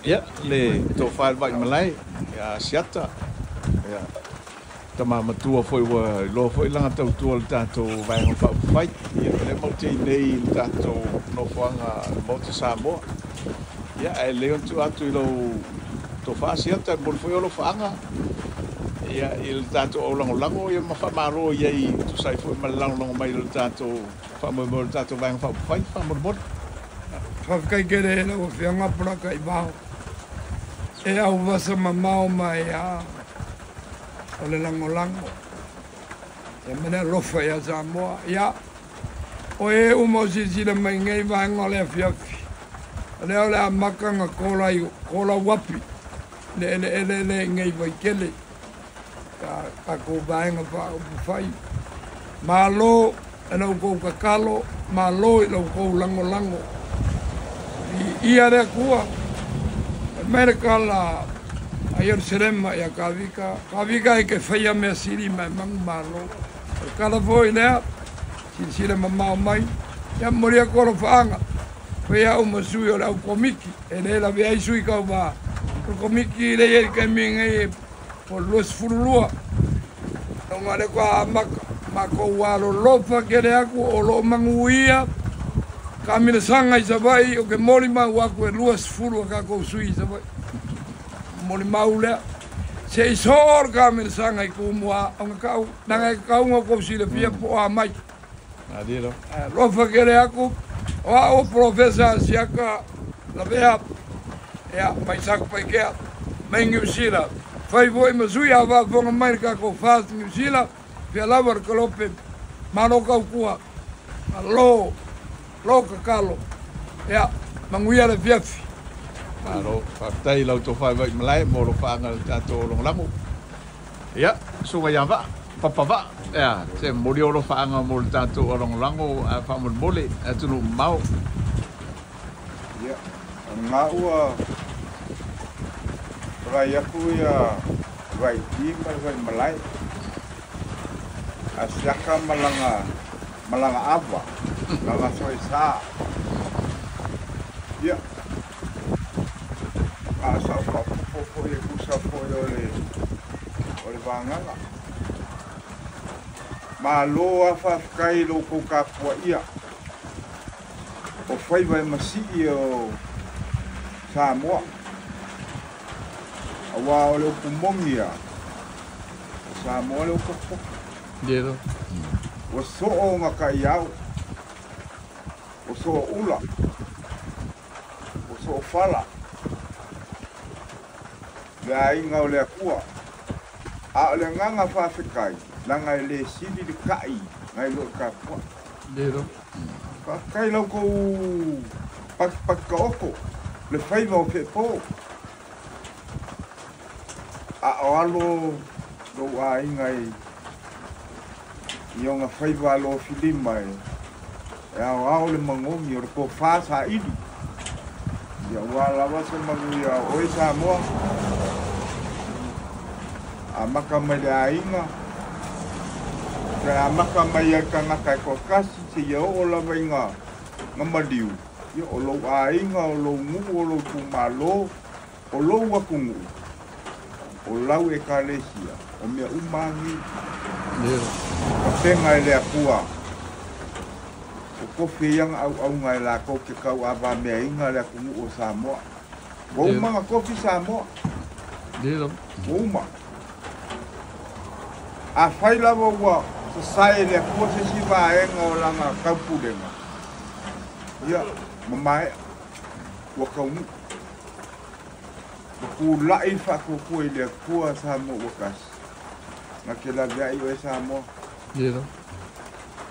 Ya, le to file vai malai ya siata. Ya. Tama matua foi wa lo foi langa tau tua le tato vai ho fa fai. Ya le mo te nei le tato no fanga mo te Samoa. Ya e le on tu atu lo to fa siata mo foi lo fanga. Ya il tato o lango ya ma fa maro ya I tu sai foi malang long mai le tato fa mo le tato vai ho fa fai fa mo. Fa kai kere na o fianga pra kai bao. E au vasa mamao mai a o le lango. E mene lofa ya Samoa. Ya. O e umo si le mai ngai vanga le fiafi. Le ole a makanga kola wapi. Le ngai vai kele. Ka ko vanga pa fai. Malo ana ko kakalo, malo lo ko lango. Ia rea kua. Amerika la ayer serema ya kavika e ke whaia mea siri mai mangu malo. Kala foi lea, sire mamao mai. Ya moria koro whaanga. Whea o masui o lau komiki. E le la vea isui kau wā. O komiki le eri kai minga e po luas furulua. O ngare kua amaka. Mako walo lofa kere aku o lo mangu ia. Ka mina sanga I savai o ke mori mau aku e luas furu ka ko sui I savai. Mori mau lea. Se isor ka mina sanga I kumua o kau nanga kau ngo ko si le pia po a mai. Adiro. Lofa kere aku o professor siaka la vea. Ya mai sak pai ke. Mai ngi sila. Fai voi masui ava vonga mai ka ko fast ngi sila. Pia lavar kolope mano kau kua. Lo kakalo. Ya, manguia le fiafi. Aro, whakatei lau tō whai wai malai, moro whaanga le tātou longalango. Ya, sunga ia wha, papa wha. Ya, te mori oro whaanga mo le tātou longalango, a whaamur mole, a tunu mau. Ya, ngā ua, rai aku ia, rai ki mai malai. A siaka malanga awa. Lala soy sa. Ya. Asa po e kusa po ole vanganga. Ma lo afa kai lo ko ka po ia. O foi vai masi o Samoa. Awa ole kumongia. Samoa ole ko. Dero. O so o makaiau. O so ula. O so fala. Le inga o le akua. A o le nganga whawhikai. Langa le siri de kai. Ngai lo ka pua. Dero. Kai lau kou paka oko. Le whaiva o pepo. A o alo lo a ingai. Ionga whaiva alo filimai. E au le mangongi o le ko whāsa ili. Ia wālawa se mangu ia oi Samoa. A maka mai le ainga. Ke a maka mai ai ka ngaka e ko kasi se ia o lawa inga ngamaliu. Ia o lo ainga, o lo ngu, o lo kumalo, o lo wakungu. O lau e ka lesia. O mea umangi. O tenga e le apua. O kofi yang au ngai la ko ke kau ava mea inga le kungu o Samoa. Wa umanga kofi Samoa. Dero. Uma. A fai lava ua sasai le kua se si vaenga o langa kaupurenga. Ia, mamae, ua kaungu. Ku lai whakokua I le kua Samoa ua kasi. Nga ke la vea I oe Samoa. Dero.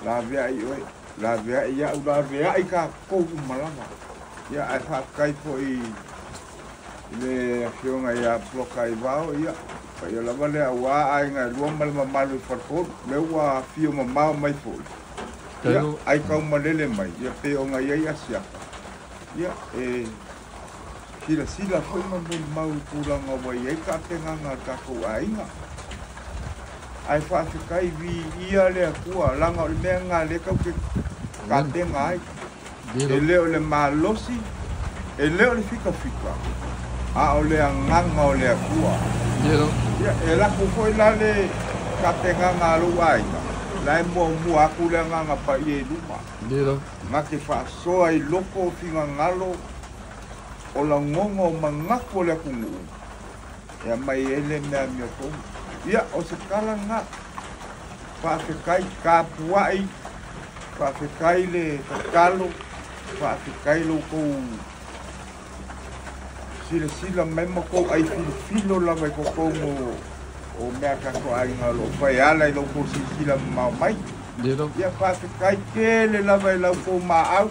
La vea I oe. La vea I au la vea I ka kou malama. Ia ai whakai po I le fionga ia ploka I vao ia. Pa ia lava le awa ai ngai lua male mamalu I wharkot. Le ua fio mamao mai fo. Ia ai kau malele mai. Ia pe o ngai ai asiaka. Ia e sila foi mau pulanga wai ai ka tenganga ka kou ainga. Ai whaafikai vi ia le akua langa o le mea ngā le kau ke katenga ai. E leo le malosi, e leo le fika. a o le anganga o le akua. Ia, e lako foi la le kapenga ngalo aina. Lai mua aku le nganga pa i e luma. Nga ke whaasoa i loko o finga ngalo o la ngongo o mangako le kungu. Ia mai ele mea mea kou. Ia, o se kala nga. Whaafekai kāpuai. Whaafekai le kakalo. Whaafekai lo kou. Sila memo kou ai filo lava i kou o mea kako ai ngalo. Whai ala i lo kou sila mau mai. Ia whaafekai kele lava i lau kou maa au.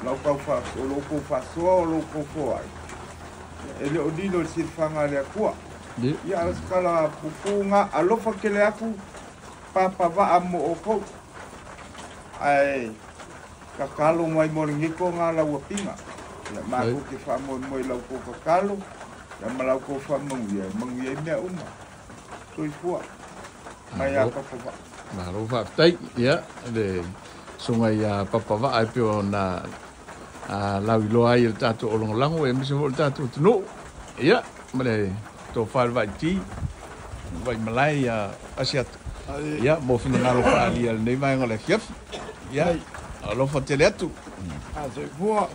Lau kou whaasoa, lo kou whaasoa o lo kou whoai. Ele o dino si whanga le akua. Ia alaskala pupunga alofa kele aku papa wa amo o kou. Ai kakalo mai moringiko ngā lau apinga. Ia māku ke whamoi moi lau kou kakalo. Ia malau kou whamungia. Mungia mea uma. Soi fua. Mai a papa wa. Maro whaatai, ia. Le sunga ia papa wa ai pio na lau iloa ai il tātou olongolango e misa ho il tātou tunu. Ia, male tō whaare ti, vai malai asiat. Ia, mo fina ngaro whaali al nei mai ngole hiaf. Ia, alofa tele atu. A se fua,